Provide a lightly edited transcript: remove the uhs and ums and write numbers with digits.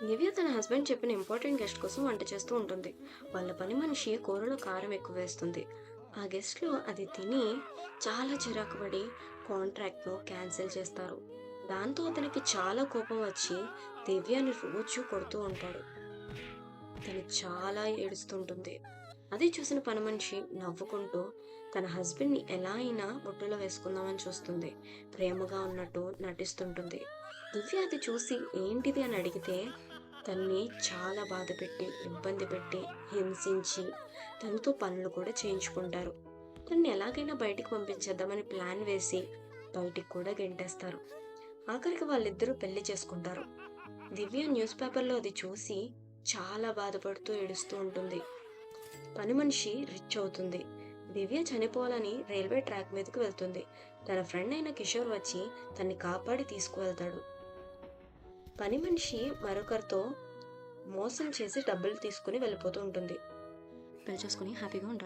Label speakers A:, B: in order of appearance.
A: దివ్య తన హస్బెండ్ చెప్పిన important guest కోసం వంట చేస్తూ ఉంటుంది. వాళ్ళ పని మనిషి కూరలో కారం ఎక్కువ వేస్తుంది. ఆ గెస్ట్లు అది తిని చాలా చిరాకు పడి కాంట్రాక్ట్ను క్యాన్సిల్ చేస్తారు. దాంతో అతనికి చాలా కోపం వచ్చి దివ్యని రోజు కొడుతూ ఉంటాడు. తను చాలా ఏడుస్తుంటుంది. అది చూసిన పని మనిషి నవ్వుకుంటూ తన హస్బెండ్ని ఎలా అయినా బుట్టలో వేసుకుందామని చూస్తుంది. ప్రేమగా ఉన్నట్టు నటిస్తుంటుంది. దివ్య అది చూసి ఏంటిది అని అడిగితే తన్ని చాలా బాధపెట్టి, ఇబ్బంది పెట్టి, హింసించి, తనతో పనులు కూడా చేయించుకుంటారు. తన్ని ఎలాగైనా బయటికి పంపించేద్దామని ప్లాన్ వేసి బయటికి కూడా గెంటేస్తారు. ఆఖరికి వాళ్ళిద్దరూ పెళ్లి చేసుకుంటారు. దివ్య న్యూస్ పేపర్‌లో అది చూసి చాలా బాధపడుతూ ఏడుస్తూ ఉంటుంది. పని మనిషి రిచ్ అవుతుంది. దివ్య చనిపోవాలని రైల్వే ట్రాక్ మీదకి వెళ్తుంది. తన ఫ్రెండ్ అయిన కిషోర్ వచ్చి తన్ని కాపాడి తీసుకువెళ్తాడు. పని మనిషి మరొకరితో మోసం చేసి డబ్బులు తీసుకొని వెళ్ళిపోతూ ఉంటుంది. పెళ్లి చేసుకొని హ్యాపీగా ఉంటారు.